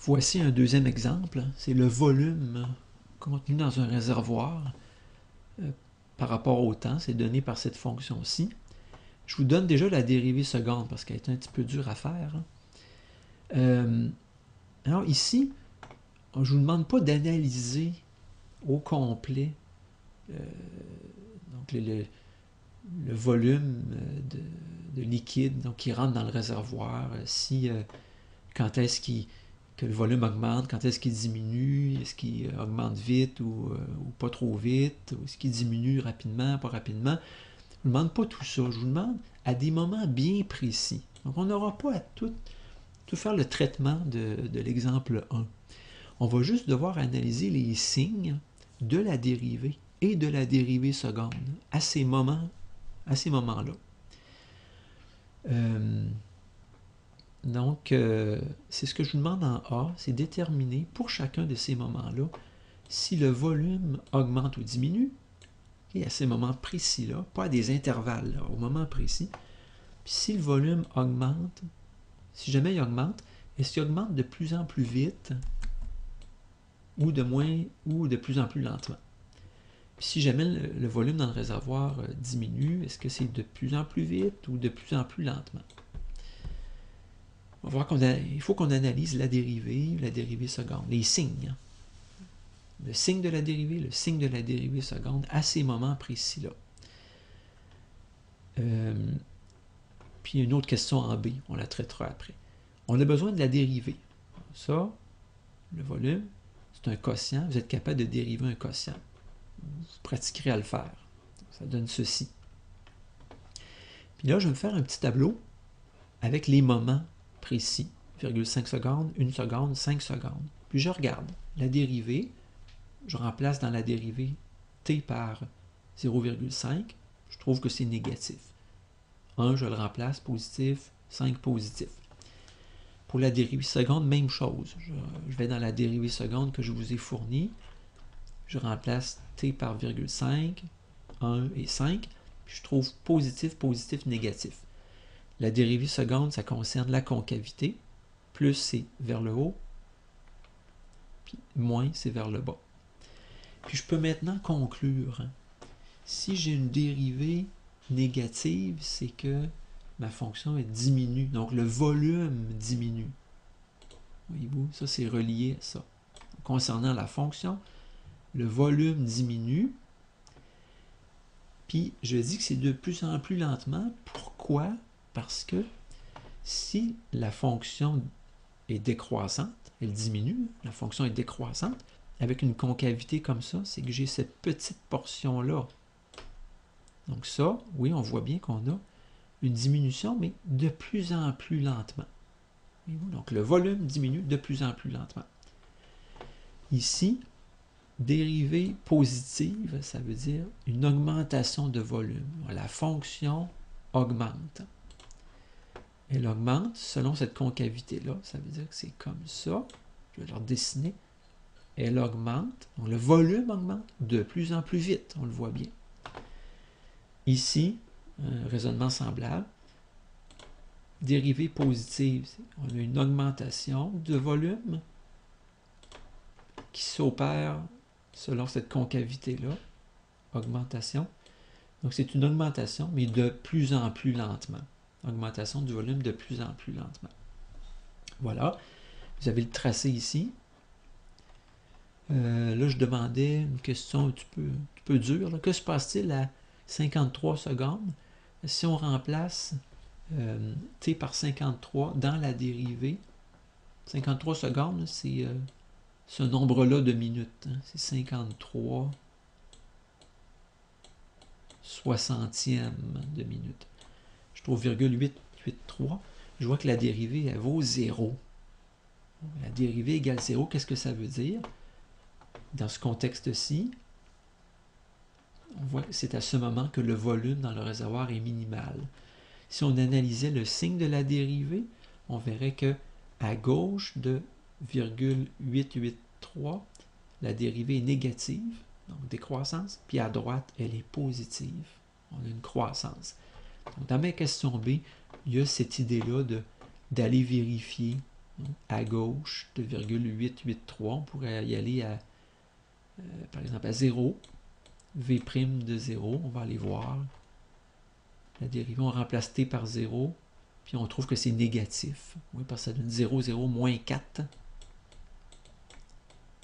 Voici un deuxième exemple, c'est le volume contenu dans un réservoir par rapport au temps, c'est donné par cette fonction-ci. Je vous donne déjà la dérivée seconde parce qu'elle est un petit peu dure à faire. Alors ici, je ne vous demande pas d'analyser au complet donc le volume de liquide donc, qui rentre dans le réservoir, quand est-ce que le volume augmente, quand est-ce qu'il diminue, est-ce qu'il augmente vite ou pas trop vite, ou est-ce qu'il diminue rapidement, pas rapidement. Je ne vous demande pas tout ça, je vous demande à des moments bien précis. Donc on n'aura pas à tout faire le traitement de l'exemple 1. On va juste devoir analyser les signes de la dérivée et de la dérivée seconde à ces moments-là. Donc, c'est ce que je vous demande en A, c'est déterminer pour chacun de ces moments-là si le volume augmente ou diminue, et à ces moments précis-là, pas à des intervalles, là, au moment précis. Puis si le volume augmente, si jamais il augmente, est-ce qu'il augmente de plus en plus vite ou de plus en plus lentement? Puis si jamais le volume dans le réservoir diminue, est-ce que c'est de plus en plus vite ou de plus en plus lentement? On va voir il faut qu'on analyse la dérivée seconde, les signes. Le signe de la dérivée seconde à ces moments précis-là. Puis une autre question en B, on la traitera après. On a besoin de la dérivée. Ça, le volume, c'est un quotient. Vous êtes capable de dériver un quotient. Vous pratiquerez à le faire. Ça donne ceci. Puis là, je vais me faire un petit tableau avec les moments précis. 0,5 secondes, 1 seconde, 5 secondes. Puis je regarde la dérivée. Je remplace dans la dérivée t par 0,5. Je trouve que c'est négatif. 1, je le remplace, positif, 5, positif. Pour la dérivée seconde, même chose. Je vais dans la dérivée seconde que je vous ai fournie. Je remplace t par 0,5, 1 et 5. Puis je trouve positif, positif, négatif. La dérivée seconde, ça concerne la concavité. Plus, c'est vers le haut. Puis moins, c'est vers le bas. Puis je peux maintenant conclure. Si j'ai une dérivée négative, c'est que ma fonction elle diminue. Donc le volume diminue. Voyez-vous, ça c'est relié à ça. Concernant la fonction, le volume diminue. Puis je dis que c'est de plus en plus lentement. Pourquoi? Parce que si la fonction est décroissante, elle diminue, la fonction est décroissante, avec une concavité comme ça, c'est que j'ai cette petite portion-là. Donc ça, oui, on voit bien qu'on a une diminution, mais de plus en plus lentement. Donc le volume diminue de plus en plus lentement. Ici, dérivée positive, ça veut dire une augmentation de volume. La fonction augmente. Elle augmente selon cette concavité-là. Ça veut dire que c'est comme ça. Je vais leur dessiner. Elle augmente. Donc le volume augmente de plus en plus vite. On le voit bien. Ici, un raisonnement semblable. Dérivée positive, on a une augmentation de volume qui s'opère selon cette concavité-là. Augmentation. Donc c'est une augmentation, mais de plus en plus lentement. Augmentation du volume de plus en plus lentement. Voilà. Vous avez le tracé ici. Là, je demandais une question un petit peu dure. Là. Que se passe-t-il à 53 secondes si on remplace t par 53 dans la dérivée? 53 secondes, c'est ce nombre-là de minutes. Hein. C'est 53 soixantièmes de minutes. Je trouve 0,883. Je vois que la dérivée, elle vaut 0. La dérivée égale 0, qu'est-ce que ça veut dire? Dans ce contexte-ci, on voit que c'est à ce moment que le volume dans le réservoir est minimal. Si on analysait le signe de la dérivée, on verrait que à gauche de 0,883, la dérivée est négative, donc décroissance, puis à droite, elle est positive. On a une croissance. Donc, dans ma question B, il y a cette idée-là d'aller vérifier Donc, à gauche, 2,883, on pourrait y aller à, par exemple, à 0. V' de 0, on va aller voir. La dérivée, on remplace t par 0, puis on trouve que c'est négatif. Oui, parce que ça donne 0, 0, moins 4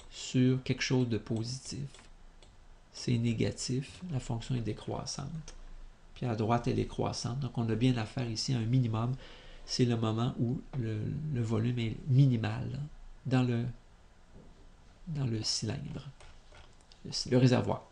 sur quelque chose de positif. C'est négatif, la fonction est décroissante. Puis à droite, elle est croissante. Donc on a bien affaire ici à un minimum. C'est le moment où le volume est minimal dans le cylindre, le réservoir.